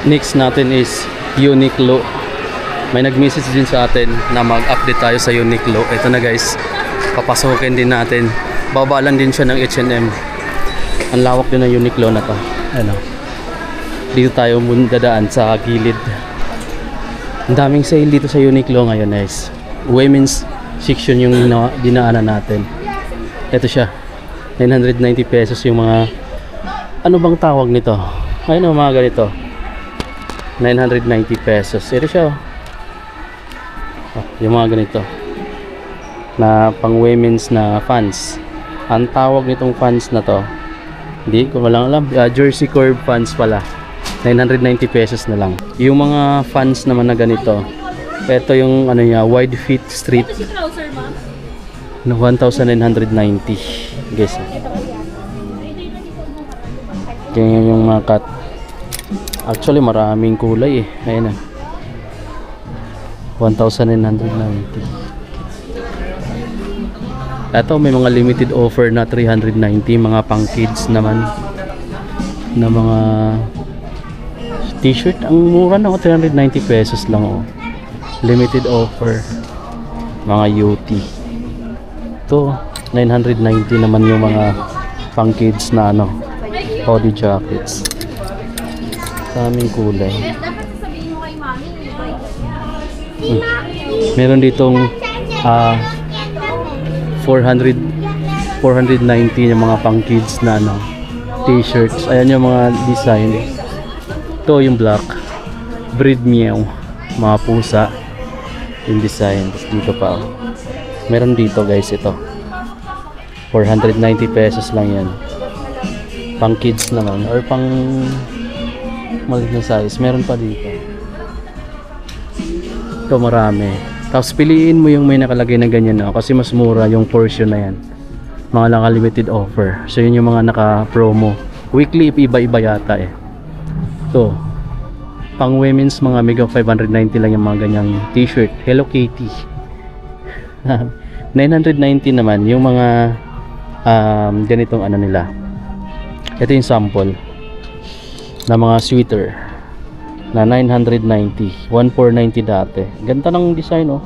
Next natin is Uniqlo. May nag-message din sa atin na mag-update tayo sa Uniqlo. Ito na guys, papasukin din natin. Baba lang din siya ng H&M. Ang lawak din ng Uniqlo na to. Ano? Dito tayo dadaan sa gilid. Ang daming sale dito sa Uniqlo ngayon guys. Women's section yung dinaanan natin. Ito siya. 990 pesos yung mga, ano bang tawag nito? Ayun o, mga ganito. 990 pesos. Ito siya. Yung mga ganito na pang women's na fans. Ang tawag nitong fans na to, hindi ko lang alam. Jersey curve fans pala. 990 pesos na lang. Yung mga fans naman na ganito, ito yung ano niya, wide fit strip na 1,990 guys. Ganyan yung mga cut. Actually maraming kulay eh. Ayan na, 1,990. Ito may mga limited offer na 390, mga pang kids naman na mga t-shirt. Ang mura na, 390 pesos lang oh. Limited offer, mga UT. Ito 990 naman yung mga pang kids na ano, body jackets. Daming kulay. Meron ditong 490 yung mga pang kids na ano, t-shirts. Ayan yung mga design. Ito yung black, breed meow, mga pusa yung design. Tapos dito pa meron dito guys, ito 490 pesos lang yan. Pang kids naman or pang maliit na size. Meron pa dito. Ito marami. Tapos piliin mo yung may nakalagay na ganyan na, kasi mas mura yung portion na yan. Mga naka-limited offer. So yun yung mga naka-promo. Weekly iba-iba yata eh. Ito pang women's, mga mega 590 lang yung mga ganyang t-shirt. Hello Kitty. 990 naman yung mga ganitong ano nila. Ito yung sample na mga sweater na 990, 1490 dati. Ganda ng design oh.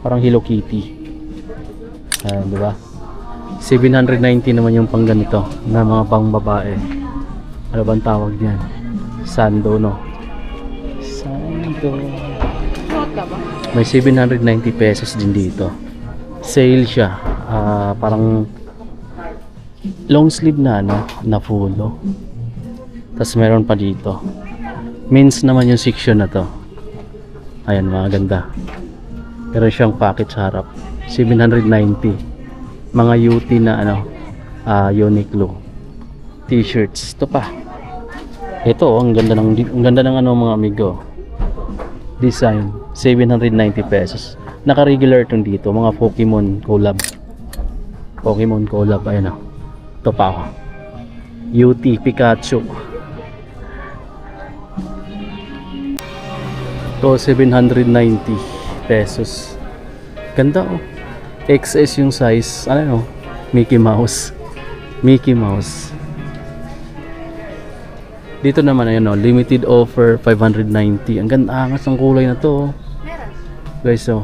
Parang Hello Kitty. Di ba? 790 naman yung pang ganito na mga pang babae. Ano bang tawag niyan? Sando no. Sando. May 790 pesos din dito. Sale siya. Parang long sleeve na ano, na full. Tapos meron pa dito. Men's naman yung section na to. Ayan, mga ganda. Meron siyang pocket sa harap. 790. Mga UT na ano, Uniqlo t-shirts. Ito pa. Ito, ang ganda ng ano mga amigo. Design, 790 pesos. Naka-regular itong dito, mga Pokemon collab. Pokemon collab, ayan o. Ito pa ako. UT Pikachu. Ito, 790 pesos. Ganda oh. XS yung size. Ano no? Mickey Mouse. Mickey Mouse. Dito naman ayun oh, limited offer 590. Ang ganda, angas ng kulay na to. Guys oh.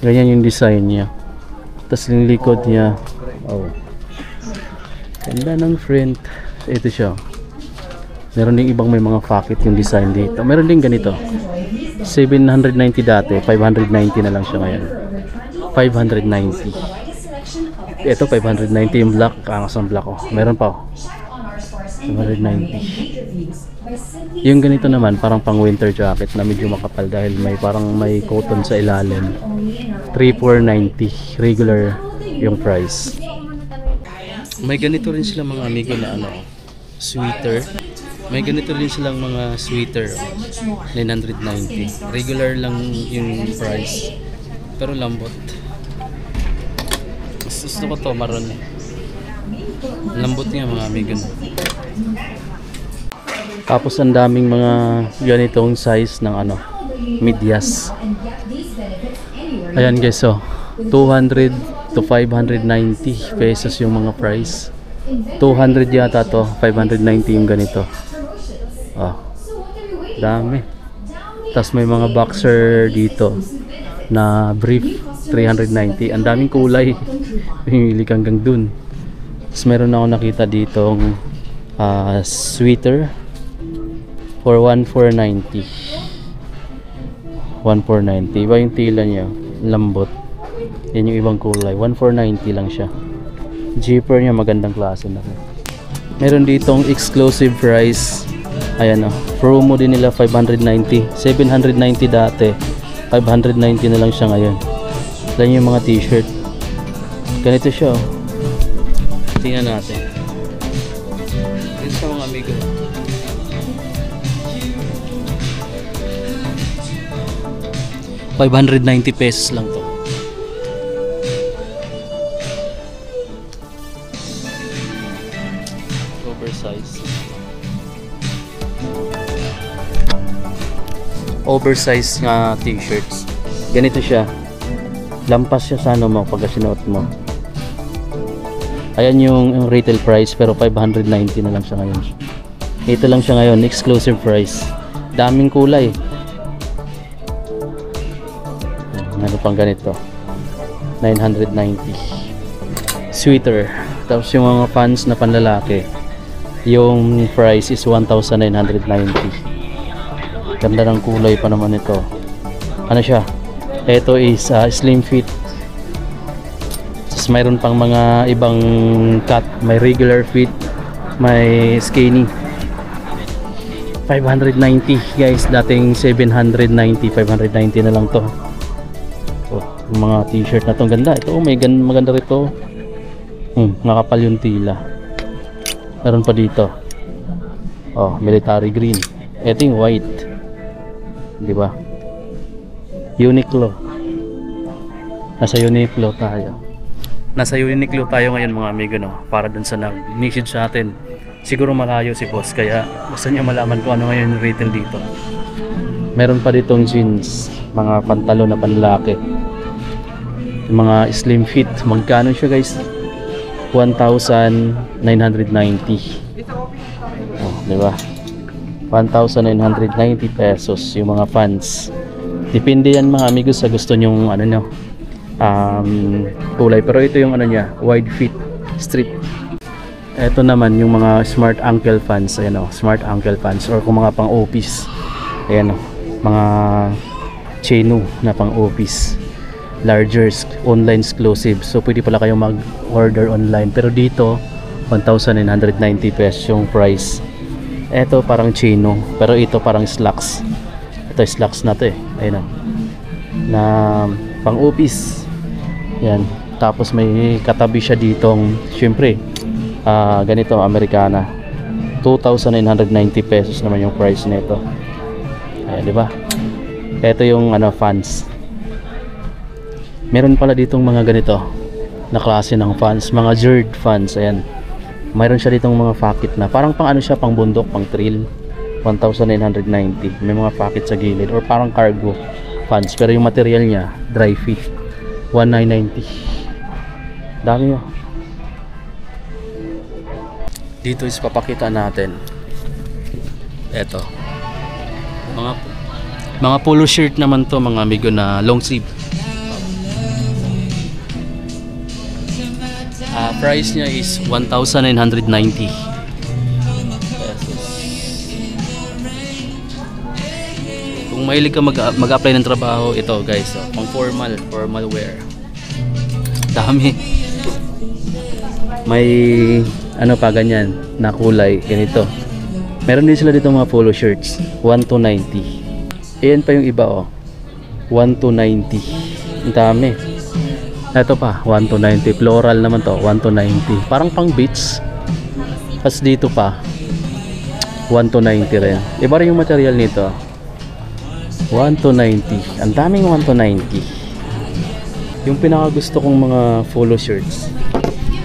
Ganyan yung design niya. Tapos yung likod niya. Oh. Ganda ng print. Ito siya. Meron ding ibang may mga pocket yung design dito. Meron din ganito. 790 dati, 590 na lang siya ngayon. 590. Ito 590 yung black, angas ng black oh. Meron pa oh. 590. Yung ganito naman parang pang winter jacket na medyo makapal dahil may parang may cotton sa ilalim. 3,490 regular yung price. May ganito rin sila mga amigo na ano, sweater. May ganito rin silang mga sweater, 990. Regular lang yung price, pero lambot. Gusto ko to, maroon eh. Lambot niya mga amigo. Tapos ang daming mga ganitong size ng ano, medyas. Ayan guys, so 200 to 590 pesos yung mga price. 200 yata to, 590 yung ganito. Oh, dami. Tapos may mga boxer dito na brief, 390. Ang daming kulay. Pumili ka hanggang dun. Tapos meron ako nakita ditong sweater for 1,490. 1,490. Iba yung tila niya, lambot. Yan yung ibang kulay. 1,490 lang siya. Zipper niya magandang klase na. Meron ditong exclusive price. Ayan o. Promo din nila 590. 790 dati. 590 na lang siya ngayon. Yan yung mga t-shirt. Ganito siya o. Tingnan natin. Ito sa mga amigo. ₱590 lang to. Oversize nga t-shirts. Ganito siya. Lampas siya sa ano mo pag sinuot mo. Ayan yung retail price pero 590 na lang siya ngayon. Ito lang siya ngayon, exclusive price. Daming kulay. Ano pang ganito? 990. Sweater. Tapos yung mga pants na panlalaki, yung price is 1,990. Ganda ng kulay pa naman ito. Ano siya? Ito is slim fit. Tapos mayroon pang mga ibang cut. May regular fit, may skinny. 590 guys. Dating 790, 590 na lang to. So, mga t-shirt na to ganda. Ito may maganda rito. Nakapal yung tila. Meron pa dito. Oh, military green. Ito yung white. Di ba? Uniqlo. Nasa Uniqlo tayo. Nasa Uniqlo tayo ngayon mga amigo, no? Para dun sa nag-message sa atin. Siguro malayo si boss kaya gusto niya malaman kung ano ngayon yung retail dito. Meron pa ditong jeans, mga pantalon na panlalaki. Mga slim fit. Magkano siya guys? 1,990. Oh, di ba? 1,990 pesos yung mga fans. Depende yan mga amigos sa gusto nyong ano nyo, kulay. Pero ito yung ano niya, wide fit strip. Ito naman yung mga smart ankle fans. Ayan o, smart ankle fans or kung mga pang office. Ayan o, mga chino na pang office. Larger, online exclusive. So pwede pala kayong mag-order online. Pero dito 1,990 pesos yung price. Ito parang chino, pero ito parang slacks. Ito slacks na to eh. Ayun na pang office. Yan. Tapos may katabi siya ditong, syempre, ganito, Americana. 2,990 pesos naman yung price nito. Ayan, di ba? Ito yung ano, fans. Meron pala ditong mga ganito na klase ng fans, mga Jerd fans. Ayan. Mayroon siya ditong mga pocket na parang pang ano siya, pang bundok, pang trail. 1,990. May mga pocket sa gilid or parang cargo fans, pero yung material niya dry fit. 1,990. Dami yun. Dito is papakita natin. Eto. Mga polo shirt naman to mga amigo na long sleeve. Price niya is 1,990 pesos. Kung mahilig ka mag-apply ng trabaho, ito guys, pang formal wear. Dami. May ano pa ganyan na kulay, ganito. Meron din sila dito mga polo shirts, 1,290. Ayan pa yung iba oh, 1,290. Ang dami. Ito pa, 1,290. Floral naman to, 1,290. Parang pang beach. Tapos dito pa, 1,290 rin. Iba rin yung material nito. 1,290. Ang daming 1,290. Yung pinakagusto kong mga polo shirts,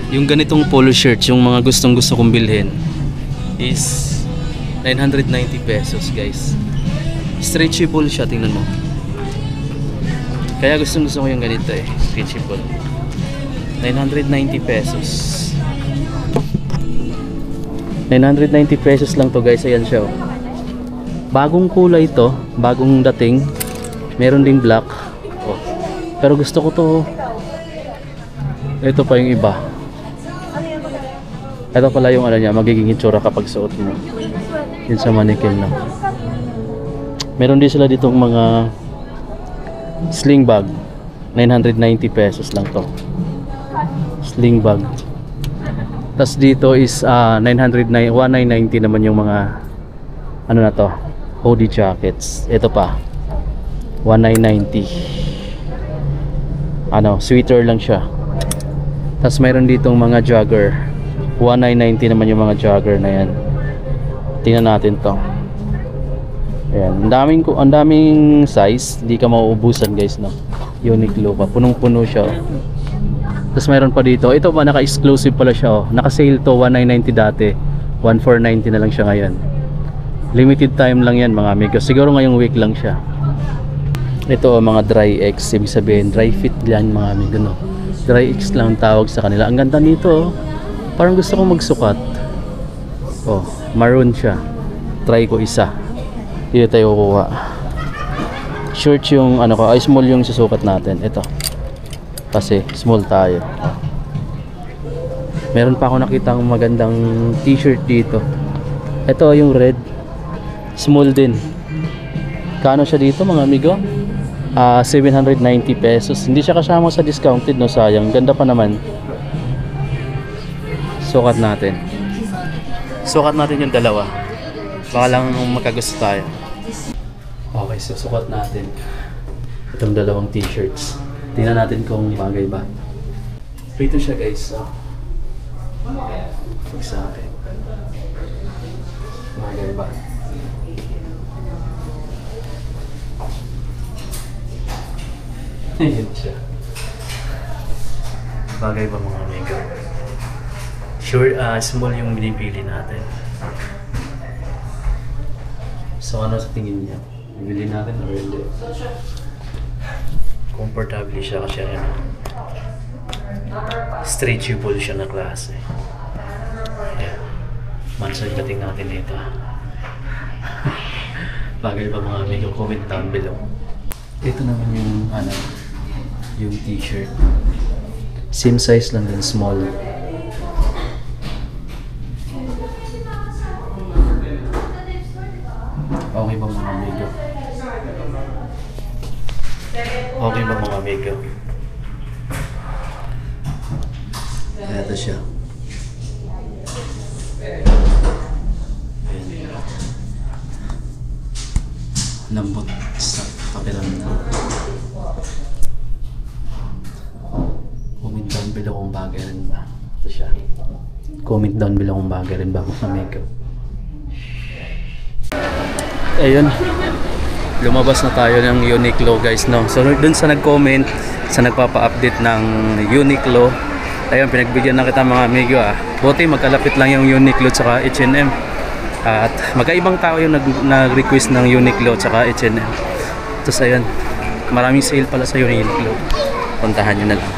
yung ganitong polo shirts, yung mga gustong kong bilhin, is 990 pesos guys. Stretchable siya, tingnan mo. Kaya gusto ko yung ganito eh, stretchable. 990 pesos. 990 pesos lang to guys. Ayan siya oh. Bagong kulay to, bagong dating. Meron ding black. Oh. Pero gusto ko to. Ito pa yung iba. Ito pala yung ano niya, magiging itsura kapag suot mo. Yun sa mannequin na. Meron din sila ditong mga sling bag. 990 pesos lang to. Sling bag. Tapos dito is 1990 naman yung mga ano na to, hoodie jackets. Ito pa 1990. Ano, sweater lang siya. Tapos mayroon ditong mga jogger. 1990 naman yung mga jogger na yan. Tingnan natin to. Ayan, ang daming size, hindi ka mauubusan guys, no. Uniqlo pa, punong-puno siya. Tapos mayroon pa dito, ito pa naka-exclusive pala siya, oh. Naka-sale to 1990 dati, 1490 na lang siya ngayon. Limited time lang yan mga amigo, siguro ngayong week lang siya. Ito mga dry X, ibig sabihin dry fit yan mga amigo, no. Dry X lang tawag sa kanila. Ang ganda nito, oh. Parang gusto ko magsukat. Oh, maroon siya. Try ko isa. Dito tayo kukuha. Short yung ano ko, ay small yung susukat natin. Ito. Kasi small tayo. Oh. Meron pa ako nakitang magandang t-shirt dito. Ito yung red. Small din. Kano siya dito mga amigo? 790 pesos. Hindi siya kasama sa discounted, no, sayang. Ganda pa naman. Sukat natin. Sukat natin yung dalawa. Baka lang magkagusto tayo. Okay, so sukat natin itong dalawang t-shirts. Tingnan natin kung bagay ba. Ito siya guys. Pag sa akin. Bagay ba? Ayan siya. Bagay ba mga amigo? Sure, small yung binipili natin. So ano sa tingin niya? Bibili natin or hindi? Comfortable siya kasi ano, stretchable siya na klase. Yeah. Mansay dating natin dito. Bagay ba mga amigo? Comment down below. Ito naman yung ano, yung t-shirt. Same size lang din, small. Okay ba mga amigo? Okay ba mga amigo? Ito siya. Ayan. Lambot sa pakiramdam. Comment down below kung bagay rin ba. Ito siya. Comment down below kung bagay rin ba mga amigo. Ayun, lumabas na tayo ng Uniqlo guys, no. So dun sa nag-comment, sa nagpapa-update ng Uniqlo, ayun, pinagbigyan na kita mga amigo, buti magkalapit lang yung Uniqlo tsaka H&M. At magkaibang tao yung nag-request ng Uniqlo tsaka H&M. Tapos ayun, maraming sale pala sa Uniqlo. Puntahan nyo na lang.